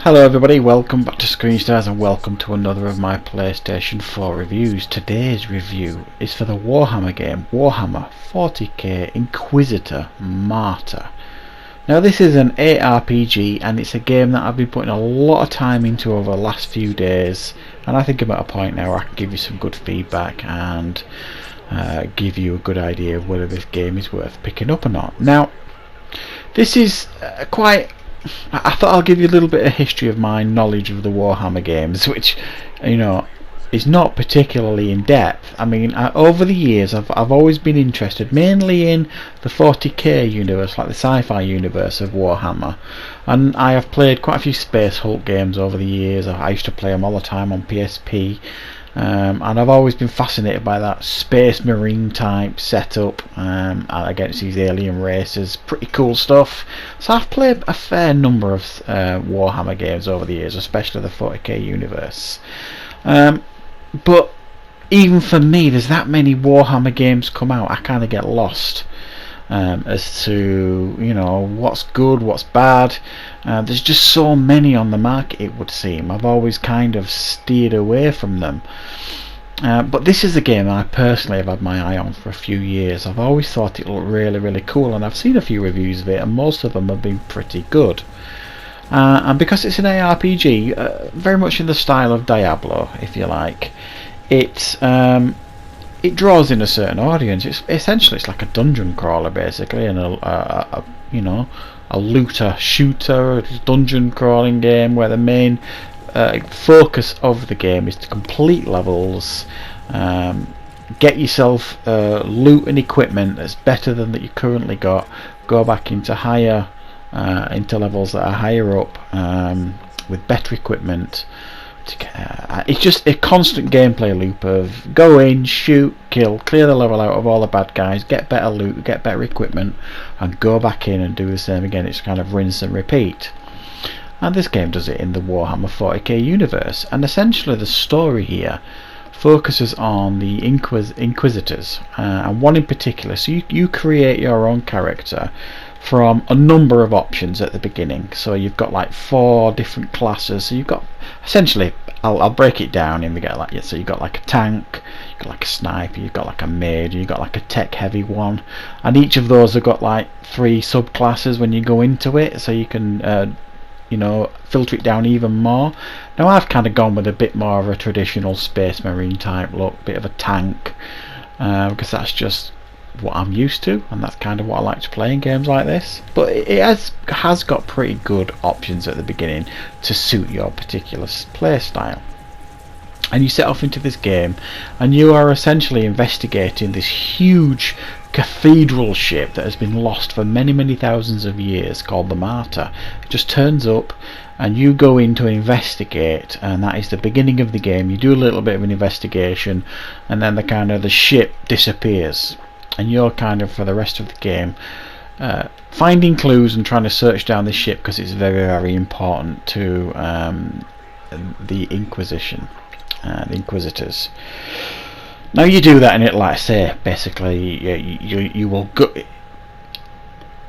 Hello everybody, welcome back to Screen Stars and welcome to another of my PlayStation 4 reviews. Today's review is for the Warhammer game, Warhammer 40k Inquisitor Martyr. Now this is an ARPG and it's a game that I've been putting a lot of time into over the last few days, and I think I'm at a point now where I can give you some good feedback and give you a good idea of whether this game is worth picking up or not. Now this is I thought I'll give you a little bit of history of my knowledge of the Warhammer games, which, you know, is not particularly in depth. I mean, over the years I've always been interested mainly in the 40k universe, like the sci-fi universe of Warhammer, and I have played quite a few Space Hulk games over the years. I used to play them all the time on PSP. And I've always been fascinated by that space marine type setup against these alien races. Pretty cool stuff. So I've played a fair number of Warhammer games over the years, especially the 40k universe. But even for me, there's that many Warhammer games come out, I kind of get lost as to, you know, what's good, what's bad. There's just so many on the market, it would seem. I've always kind of steered away from them. But this is a game I personally have had my eye on for a few years. I've always thought it looked really cool, and I've seen a few reviews of it, and most of them have been pretty good. And because it's an ARPG, very much in the style of Diablo, if you like, it draws in a certain audience. It's like a dungeon crawler basically, and a looter shooter, dungeon crawling game where the main focus of the game is to complete levels, get yourself loot and equipment that's better than that you currently got, go back into into levels that are higher up with better equipment. It's just a constant gameplay loop of go in, shoot, kill, clear the level out of all the bad guys, get better loot, get better equipment, and go back in and do the same again. It's kind of rinse and repeat. And this game does it in the Warhammer 40k universe, and essentially the story here focuses on the Inquisitors, and one in particular. So you create your own character from a number of options at the beginning. So you've got like 4 different classes. So you've got essentially, I'll break it down, and we get like, so you've got like a tank, you've got like a sniper, you've got like a mage, you've got like a tech heavy one, and each of those have got like 3 subclasses when you go into it, so you can filter it down even more. Now I've kind of gone with a bit more of a traditional space marine type look, bit of a tank, because that's just what I'm used to, and that's kind of what I like to play in games like this. But it has got pretty good options at the beginning to suit your particular play style. And you set off into this game, and you are essentially investigating this huge cathedral ship that has been lost for many thousands of years, called the Martyr. It just turns up, and you go in to investigate, and that is the beginning of the game. You do a little bit of an investigation, and then the ship disappears, and you're kind of, for the rest of the game, finding clues and trying to search down this ship, because it's very important to the Inquisition, the Inquisitors. Now you do that, and it, like I say, basically you will go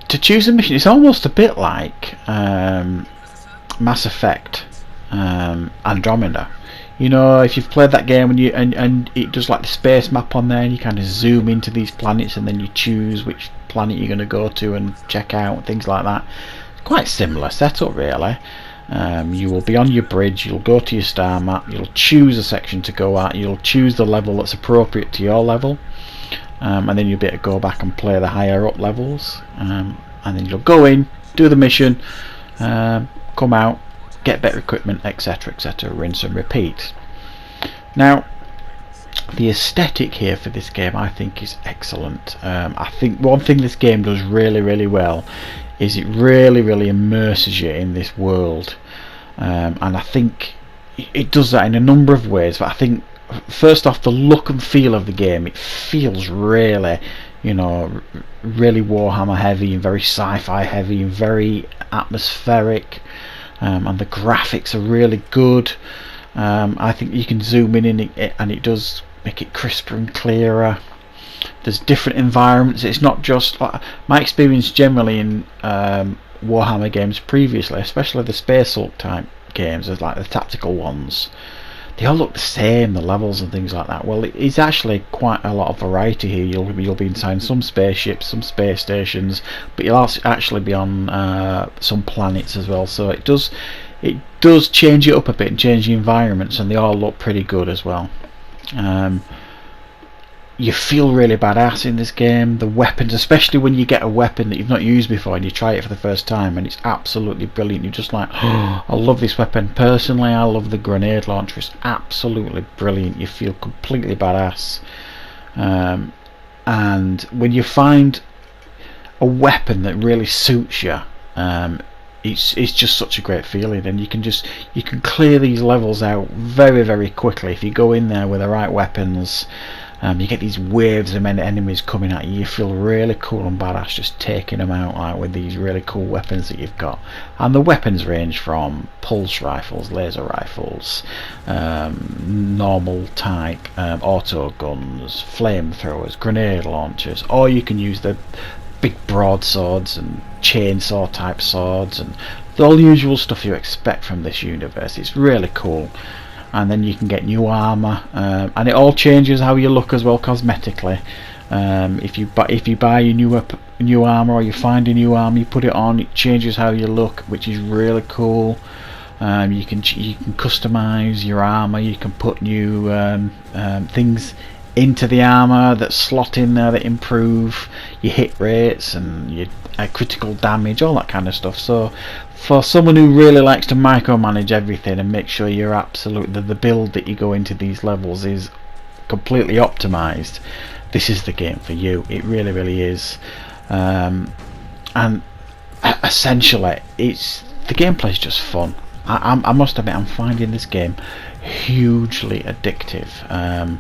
to choose a mission. It's almost a bit like Mass Effect, Andromeda. You know, if you've played that game and it does like the space map on there, and you kind of zoom into these planets, and then you choose which planet you're going to go to and check out, things like that. Quite similar setup, really. You will be on your bridge, you'll go to your star map, you'll choose a section to go at, you'll choose the level that's appropriate to your level, and then you'll be able to go back and play the higher up levels, and then you'll go in, do the mission, come out, get better equipment, etc, rinse and repeat. Now the aesthetic here for this game, I think, is excellent. I think one thing this game does really well is it really immerses you in this world, and I think it does that in a number of ways. But I think first off, the look and feel of the game, it feels really, really Warhammer heavy and very sci-fi heavy and very atmospheric, and the graphics are really good. I think you can zoom in it, and it does make it crisper and clearer. There's different environments. It's not just like my experience generally in Warhammer games previously, especially the Space Hulk type games, as like the tactical ones, they all look the same, the levels and things like that. Well, it's actually quite a lot of variety here. You'll be inside some spaceships, some space stations, but you'll also actually be on some planets as well. So it does change it up a bit and change the environments, and they all look pretty good as well. You feel really badass in this game. The weapons, especially when you get a weapon that you've not used before and you try it for the first time, and it's absolutely brilliant. You're just like, oh, I love this weapon. Personally, I love the grenade launcher. It's absolutely brilliant. You feel completely badass. And when you find a weapon that really suits you, it's just such a great feeling, and you can clear these levels out very, very quickly if you go in there with the right weapons. You get these waves of enemies coming at you. You feel really cool and badass just taking them out, like with these really cool weapons that you've got. And the weapons range from pulse rifles, laser rifles, normal type, auto guns, flamethrowers, grenade launchers, or you can use the big broadswords and chainsaw type swords and all the usual stuff you expect from this universe. It's really cool. And then you can get new armor, and it all changes how you look as well cosmetically. If you buy a new armor, or you find a new armor, you put it on, it changes how you look, which is really cool. You can customize your armor. You can put new things into the armor that slot in there that improve your hit rates and your critical damage, all that kind of stuff. So for someone who really likes to micromanage everything and make sure you're absolutely the build that you go into these levels is completely optimized, this is the game for you. It really, really is. And essentially, the gameplay is just fun. I must admit, I'm finding this game hugely addictive.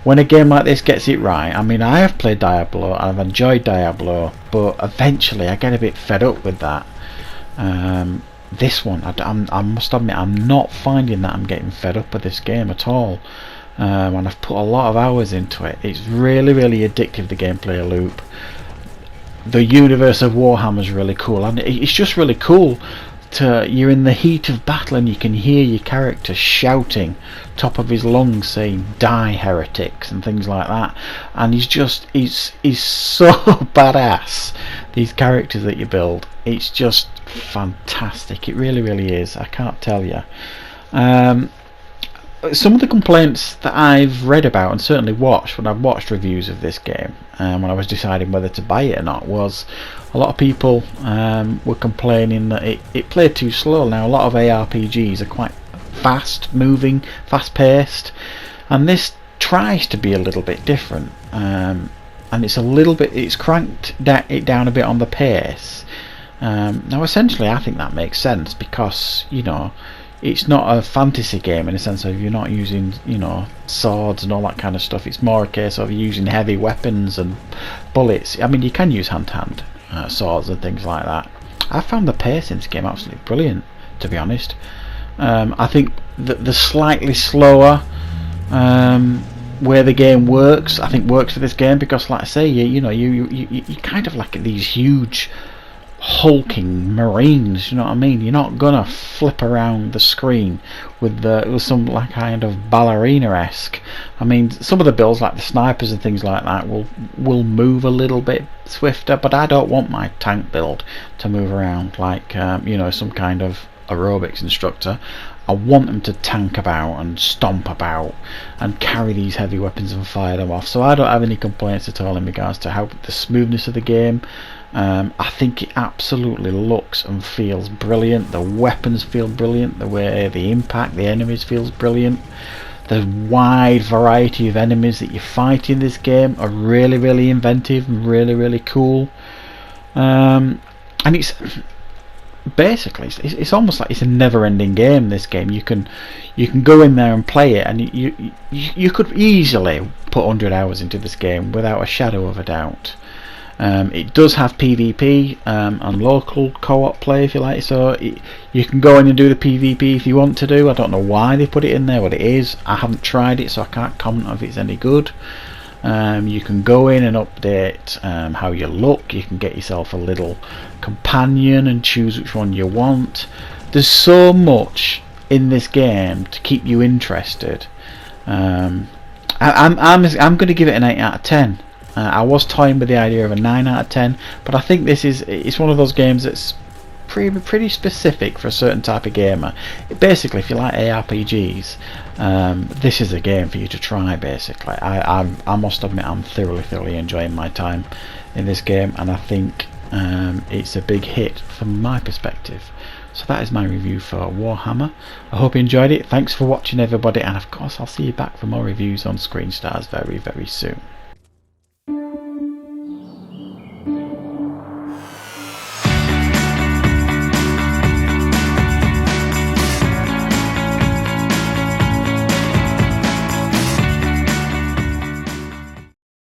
When a game like this gets it right, I mean, I have played Diablo, I've enjoyed Diablo, but eventually I get a bit fed up with that. This one, I must admit, I'm not finding that I'm getting fed up with this game at all. And I've put a lot of hours into it. It's really, really addictive, the gameplay loop. The universe of Warhammer is really cool, and it's just really cool. You're in the heat of battle and you can hear your character shouting top of his lungs saying "Die heretics" and things like that, and he's so badass, these characters that you build. It's just fantastic. It really, really is. I can't tell you. Some of the complaints that I've read about and certainly watched when I've watched reviews of this game, when I was deciding whether to buy it or not, was a lot of people were complaining that it played too slow. Now, a lot of ARPGs are quite fast moving, fast paced, and this tries to be a little bit different, and it's cranked it down a bit on the pace. Now, essentially, I think that makes sense because, you know, it's not a fantasy game in the sense of you're not using, you know, swords and all that kind of stuff. It's more a case of using heavy weapons and bullets. I mean, you can use hand-to-hand swords and things like that. I found the pace in this game absolutely brilliant, to be honest. I think the slightly slower where the game works, I think works for this game because, like I say, you kind of like these huge hulking marines, you know what I mean? You're not gonna flip around the screen with some like kind of ballerina-esque. I mean, some of the builds like the snipers and things like that will move a little bit swifter, but I don't want my tank build to move around like some kind of aerobics instructor. I want them to tank about and stomp about and carry these heavy weapons and fire them off. So I don't have any complaints at all in regards to how the smoothness of the game. I think it absolutely looks and feels brilliant. The weapons feel brilliant. The way the impact, the enemies feels brilliant. The wide variety of enemies that you fight in this game are really, really inventive and really, really cool. And it's basically it's almost like it's a never-ending game. This game, you can go in there and play it, and you could easily put 100 hours into this game without a shadow of a doubt. It does have PvP and local co-op play, if you like, so you can go in and do the PvP if you want to do. I don't know why they put it in there, what it is. I haven't tried it, so I can't comment if it's any good. You can go in and update how you look. You can get yourself a little companion and choose which one you want. There's so much in this game to keep you interested. I'm going to give it an 8 out of 10. I was toying with the idea of a 9 out of 10, but I think it's one of those games that's pretty specific for a certain type of gamer. Basically, if you like ARPGs, this is a game for you to try. Basically, I must admit I'm thoroughly enjoying my time in this game, and I think it's a big hit from my perspective. So that is my review for Warhammer. I hope you enjoyed it. Thanks for watching, everybody, and of course I'll see you back for more reviews on Screen Stars very soon.